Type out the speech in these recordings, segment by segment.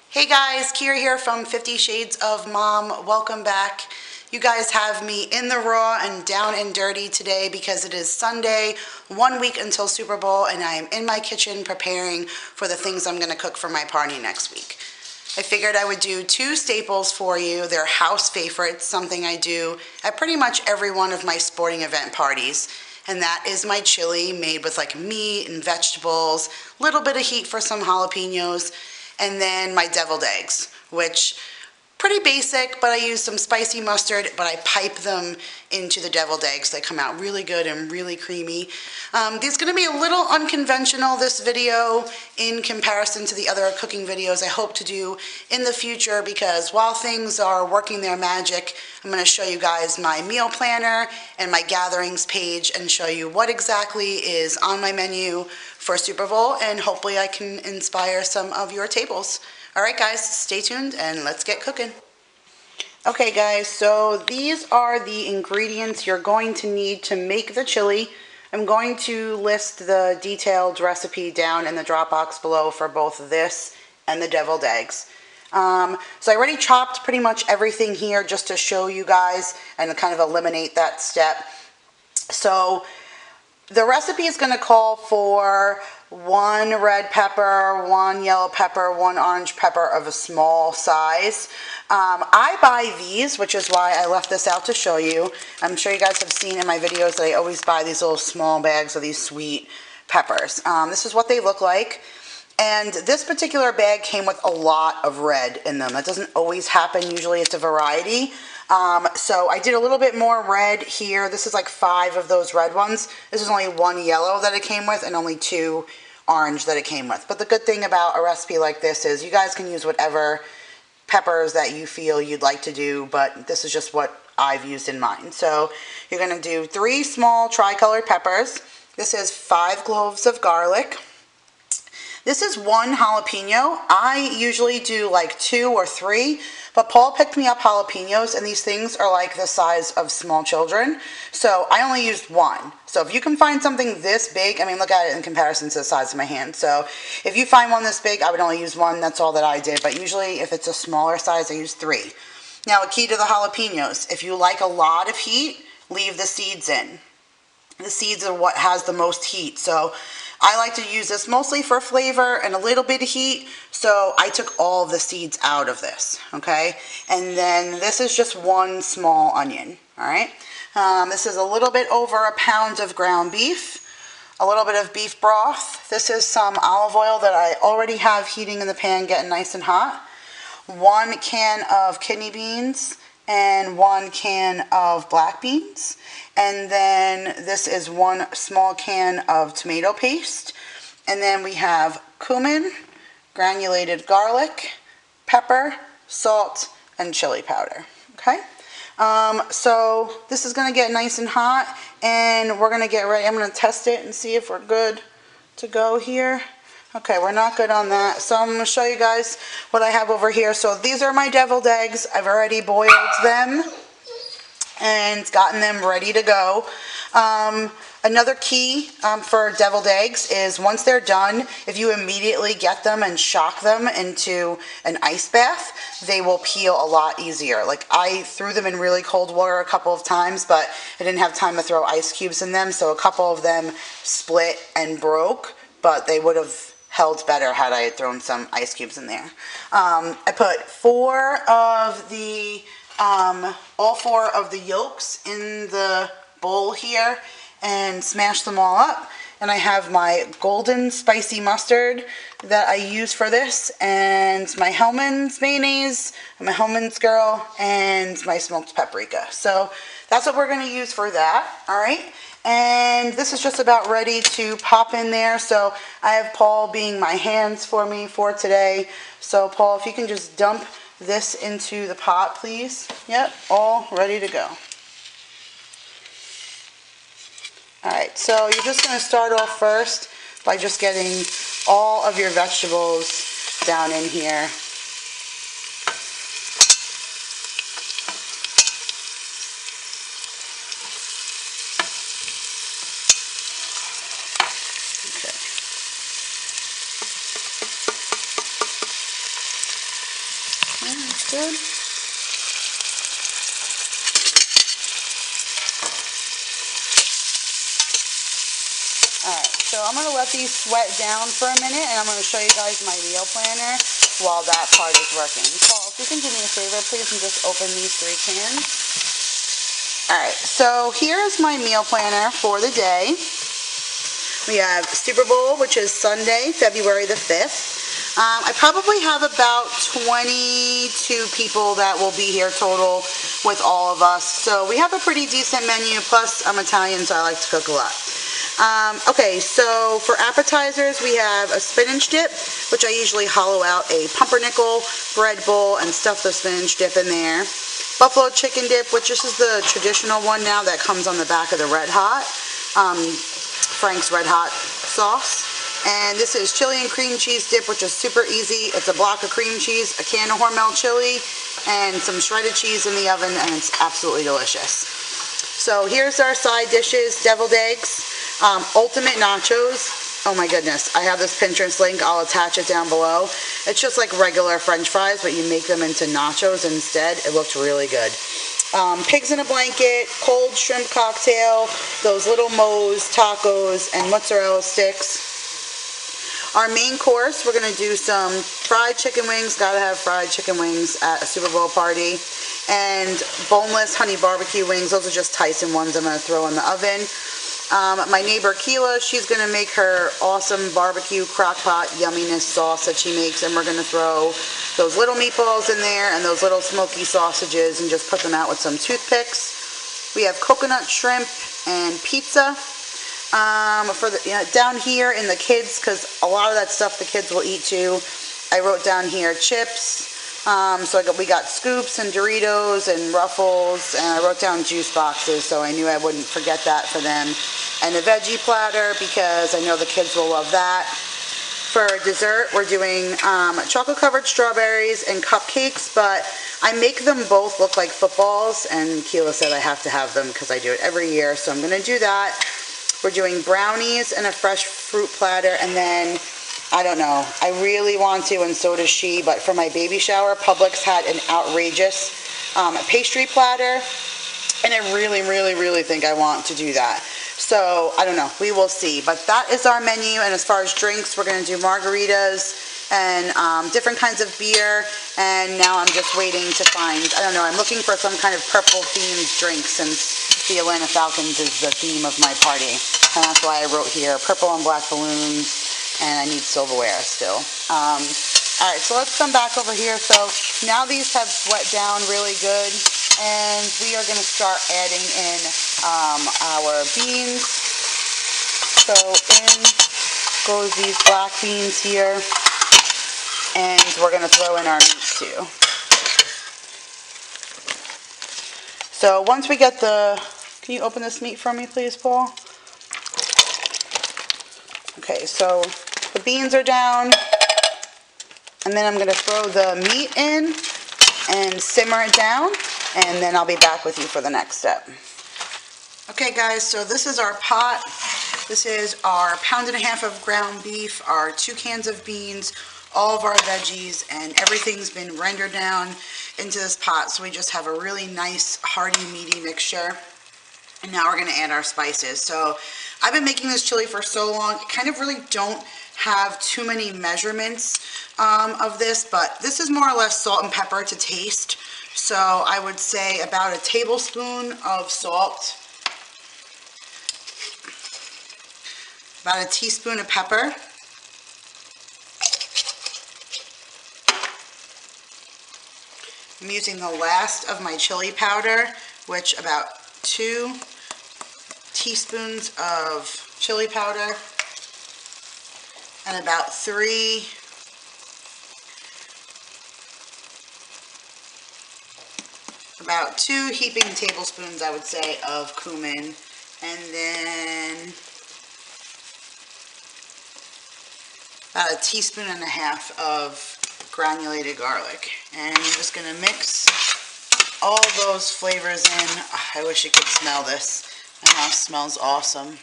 Hey guys, Kira here from 50 Shades of Mom. Welcome back. You guys have me in the raw and down and dirty today because it is Sunday, 1 week until Super Bowl, and I am in my kitchen preparing for the things I'm going to cook for my party next week. I figured I would do two staples for you. They're house favorites, something I do at pretty much every one of my sporting event parties. And that is my chili made with like meat and vegetables, a little bit of heat for some jalapenos, and then my deviled eggs, which pretty basic, but I use some spicy mustard, but I pipe them into the deviled eggs. They come out really good and really creamy. This is going to be a little unconventional, this video, in comparison to the other cooking videos I hope to do in the future, because while things are working their magic, I'm going to show you guys my meal planner and my gatherings page and show you what exactly is on my menu for Super Bowl, and hopefully I can inspire some of your tables. Alright guys, stay tuned and let's get cooking. Okay guys, so these are the ingredients you're going to need to make the chili. I'm going to list the detailed recipe down in the drop box below for both this and the deviled eggs. So I already chopped pretty much everything here just to show you guys and to kind of eliminate that step. So the recipe is going to call for 1 red pepper, 1 yellow pepper, 1 orange pepper of a small size. I buy these, which is why I left this out to show you. I'm sure you guys have seen in my videos that I always buy these little small bags of these sweet peppers. This is what they look like. And this particular bag came with a lot of red in them. That doesn't always happen. Usually it's a variety. So I did a little bit more red here. This is like 5 of those red ones. This is only 1 yellow that it came with and only 2 orange that it came with. But the good thing about a recipe like this is you guys can use whatever peppers that you feel you'd like to do, but this is just what I've used in mine. So you're going to do 3 small tricolored peppers. This is 5 cloves of garlic. This is 1 jalapeno. I usually do like 2 or 3, but Paul picked me up jalapenos, and these things are like the size of small children, so I only used 1. So if you can find something this big, I mean, look at it in comparison to the size of my hand. So if you find one this big, I would only use 1. That's all that I did, but usually if it's a smaller size, I use 3. Now, a key to the jalapenos: if you like a lot of heat, leave the seeds in. The seeds are what has the most heat, so I like to use this mostly for flavor and a little bit of heat, so I took all of the seeds out of this, okay? And then this is just 1 small onion, all right? This is a little bit over 1 pound of ground beef, a little bit of beef broth. This is some olive oil that I already have heating in the pan, getting nice and hot. 1 can of kidney beans and 1 can of black beans. And then this is 1 small can of tomato paste. And then we have cumin, granulated garlic, pepper, salt, and chili powder. Okay? So this is going to get nice and hot, and we're going to get ready. I'm going to test it and see if we're good to go here. Okay, we're not good on that. So I'm going to show you guys what I have over here. So these are my deviled eggs. I've already boiled them and gotten them ready to go. Another key for deviled eggs is once they're done, if you immediately get them and shock them into an ice bath, they will peel a lot easier. Like, I threw them in really cold water a couple of times, but I didn't have time to throw ice cubes in them, so a couple of them split and broke, but they would have held better had I had thrown some ice cubes in there. I put all 4 of the yolks in the bowl here and smash them all up. And I have my golden spicy mustard that I use for this, and my Hellmann's mayonnaise, my Hellmann's girl, and my smoked paprika. So that's what we're going to use for that. All right. And this is just about ready to pop in there. So I have Paul being my hands for me for today. So Paul, if you can just dump this into the pot, please. Yep, all ready to go. Alright, so you're just going to start off first by just getting all of your vegetables down in here. good. Alright, so I'm going to let these sweat down for a minute, and I'm going to show you guys my meal planner while that part is working. Paul, if you can do me a favor, please, and just open these 3 cans. Alright, so here's my meal planner for the day. We have Super Bowl, which is Sunday, February the 5th. I probably have about 22 people that will be here total with all of us. So we have a pretty decent menu, plus I'm Italian, so I like to cook a lot. Okay, so for appetizers, we have a spinach dip, which I usually hollow out a pumpernickel bread bowl and stuff the spinach dip in there. Buffalo chicken dip, which this is the traditional one now that comes on the back of the Red Hot, Frank's Red Hot sauce. And this is chili and cream cheese dip, which is super easy. It's a block of cream cheese, a can of Hormel chili, and some shredded cheese in the oven, and it's absolutely delicious. So here's our side dishes: deviled eggs, ultimate nachos. Oh my goodness, I have this Pinterest link. I'll attach it down below. It's just like regular French fries, but you make them into nachos instead. It looks really good. Pigs in a blanket, cold shrimp cocktail, those little Moe's tacos, and mozzarella sticks. Our main course, we're going to do some fried chicken wings. Gotta have fried chicken wings at a Super Bowl party. And boneless honey barbecue wings. Those are just Tyson ones I'm going to throw in the oven. My neighbor Keela, she's going to make her awesome barbecue crock-pot yumminess sauce that she makes. And we're going to throw those little meatballs in there and those little smoky sausages and just put them out with some toothpicks. We have coconut shrimp and pizza. For the, down here in the kids, because a lot of that stuff the kids will eat too, I wrote down here chips. So we got scoops and Doritos and Ruffles, and I wrote down juice boxes, so I knew I wouldn't forget that for them. And a veggie platter, because I know the kids will love that. For dessert, we're doing chocolate covered strawberries and cupcakes, but I make them both look like footballs, and Keela said I have to have them because I do it every year, so I'm going to do that. We're doing brownies and a fresh fruit platter, and then, I don't know, I really want to, and so does she, but for my baby shower, Publix had an outrageous pastry platter, and I really think I want to do that. So, I don't know, we will see, but that is our menu. And as far as drinks, we're going to do margaritas and different kinds of beer, and now I'm just waiting to find, I don't know, I'm looking for some kind of purple themed drink, since the Atlanta Falcons is the theme of my party, and that's why I wrote here purple and black balloons, and I need silverware still. Alright, so let's come back over here. So now these have sweat down really good, and we are going to start adding in our beans. So in goes these black beans here, and we're going to throw in our meat too. So once we get the, can you open this meat for me please, Paul? Okay, so the beans are down, and then I'm going to throw the meat in and simmer it down, and then I'll be back with you for the next step. Okay guys, so this is our pot. This is our 1.5 pounds of ground beef, our 2 cans of beans, all of our veggies, and everything's been rendered down into this pot, so we just have a really nice hearty meaty mixture. And now we're going to add our spices. So I've been making this chili for so long, I kind of really don't have too many measurements of this, but this is more or less salt and pepper to taste. So I would say about a tablespoon of salt, about a teaspoon of pepper, I'm using the last of my chili powder, which about 2 teaspoons of chili powder, and about 3 about 2 heaping tablespoons, I would say, of cumin, and then about 1.5 teaspoons of granulated garlic. And I'm just going to mix all those flavors in. Oh, I wish you could smell this. Oh, it smells awesome.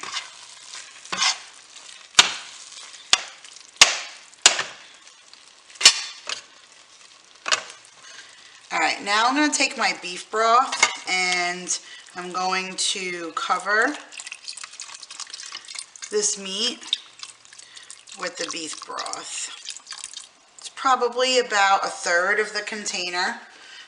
right, now I'm going to take my beef broth and I'm going to cover this meat with the beef broth. It's probably about 1/3 of the container.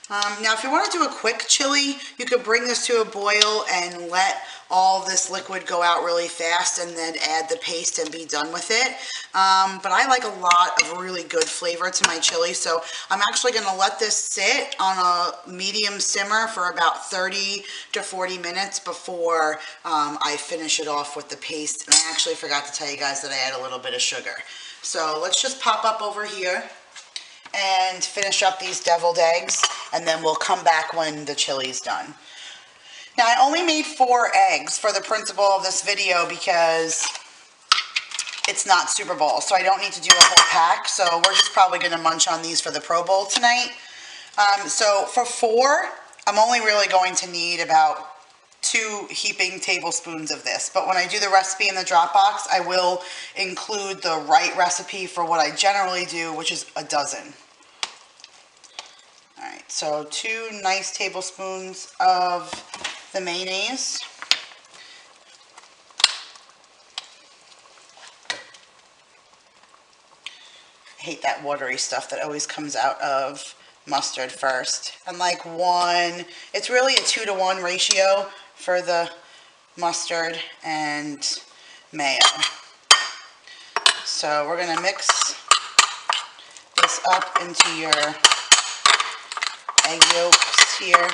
Now if you want to do a quick chili, you could bring this to a boil and let all this liquid go out really fast and then add the paste and be done with it. But I like a lot of really good flavor to my chili, so I'm actually going to let this sit on a medium simmer for about 30 to 40 minutes before I finish it off with the paste. And I actually forgot to tell you guys that I add a little bit of sugar. So let's just pop up over here and finish up these deviled eggs, and then we'll come back when the chili's done. Now I only made 4 eggs for the principle of this video because it's not Super Bowl, so I don't need to do a whole pack, so we're just probably going to munch on these for the Pro Bowl tonight. So for 4, I'm only really going to need about 2 heaping tablespoons of this, but when I do the recipe in the Dropbox, I will include the right recipe for what I generally do, which is a dozen. Alright, so 2 nice tablespoons of the mayonnaise. I hate that watery stuff that always comes out of mustard first. And like it's really a 2-to-1 ratio for the mustard and mayo. So we're going to mix this up into your egg yolks here.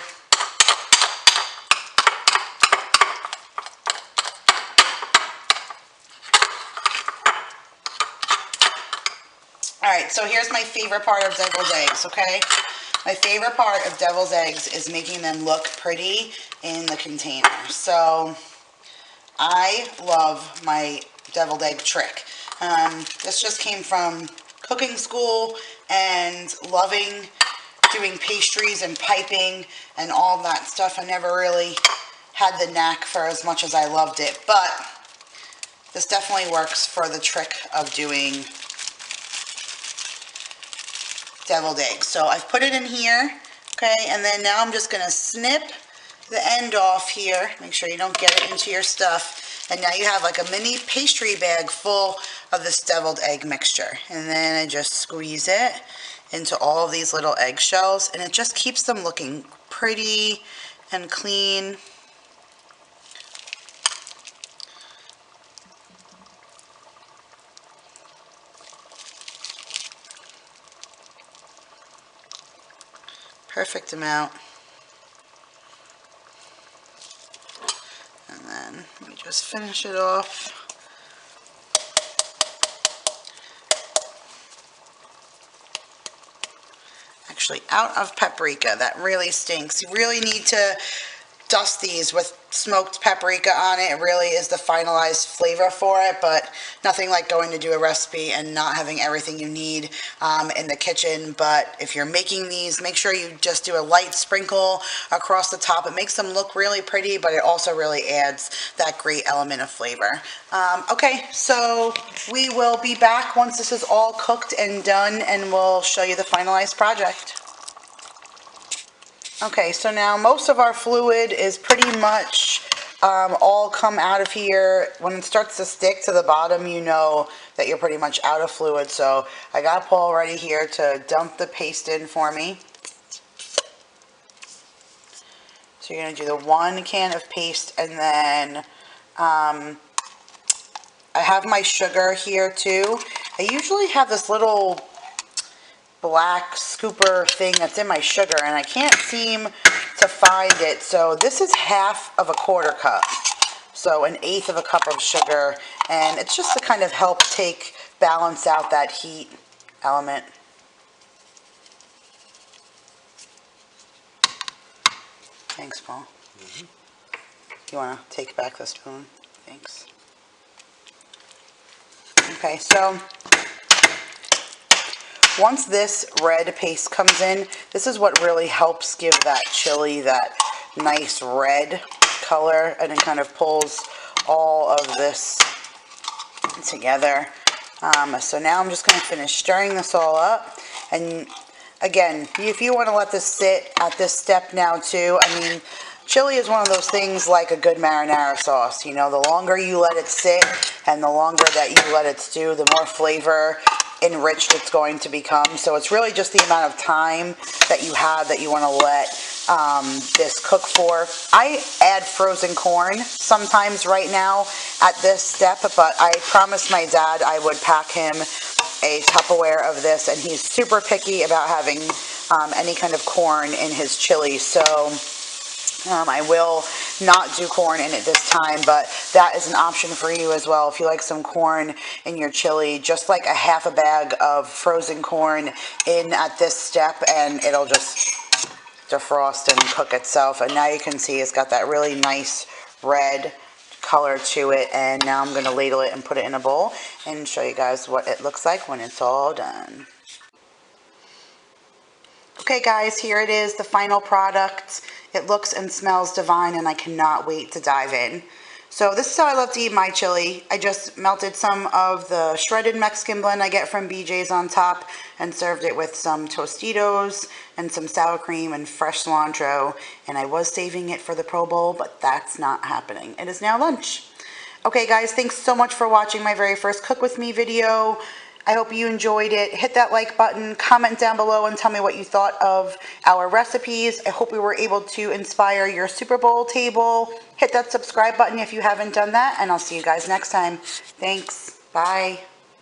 Alright, so here's my favorite part of deviled eggs, okay? My favorite part of deviled eggs is making them look pretty in the container. So I love my deviled egg trick. This just came from cooking school and loving doing pastries and piping and all that stuff. I never really had the knack for as much as I loved it, but this definitely works for the trick of doing deviled eggs. So I've put it in here, okay, and then now I'm just going to snip the end off here. Make sure you don't get it into your stuff. And now you have like a mini pastry bag full of this deviled egg mixture. And then I just squeeze it into all of these little eggshells, and it just keeps them looking pretty and clean. Perfect amount. And then let me just finish it off. Actually, out of paprika. That really stinks. You really need to dust these with smoked paprika on it. It really is the finalized flavor for it, but nothing like going to do a recipe and not having everything you need in the kitchen. But if you're making these, make sure you just do a light sprinkle across the top. It makes them look really pretty, but it also really adds that great element of flavor. Okay, so we will be back once this is all cooked and done, and we'll show you the finalized project. Okay, so now most of our fluid is pretty much all come out of here. When it starts to stick to the bottom, you know that you're pretty much out of fluid. So I got Paul ready here to dump the paste in for me. So you're going to do the 1 can of paste, and then I have my sugar here too. I usually have this little black scooper thing that's in my sugar, and I can't seem to find it. So this is 1/2 of a 1/4 cup, so 1/8 of a cup of sugar, and it's just to kind of help balance out that heat element. Thanks, Paul. You want to take back the spoon? Thanks. Okay, so once this red paste comes in, this is what really helps give that chili that nice red color, and it kind of pulls all of this together. So now I'm just going to finish stirring this all up, and again, if you want to let this sit at this step now too, I mean, chili is one of those things like a good marinara sauce. You know, the longer you let it sit and the longer that you let it stew, the more flavor enriched it's going to become. So it's really just the amount of time that you have that you want to let this cook for. I add frozen corn sometimes right now at this step, but I promised my dad I would pack him a Tupperware of this, and he's super picky about having any kind of corn in his chili. So I will not do corn in it this time, but that is an option for you as well. If you like some corn in your chili, just like a half a bag of frozen corn in at this step, and it'll just defrost and cook itself. And now you can see it's got that really nice red color to it. And now I'm going to ladle it and put it in a bowl and show you guys what it looks like when it's all done. Okay guys, here it is, the final product. It looks and smells divine, and I cannot wait to dive in. So this is how I love to eat my chili. I just melted some of the shredded Mexican blend I get from BJ's on top and served it with some Tostitos and some sour cream and fresh cilantro. And I was saving it for the Pro Bowl, but that's not happening. It is now lunch. Okay guys, thanks so much for watching my very first Cook With Me video. I hope you enjoyed it. Hit that like button, comment down below and tell me what you thought of our recipes. I hope we were able to inspire your Super Bowl table. Hit that subscribe button if you haven't done that, and I'll see you guys next time. Thanks. Bye.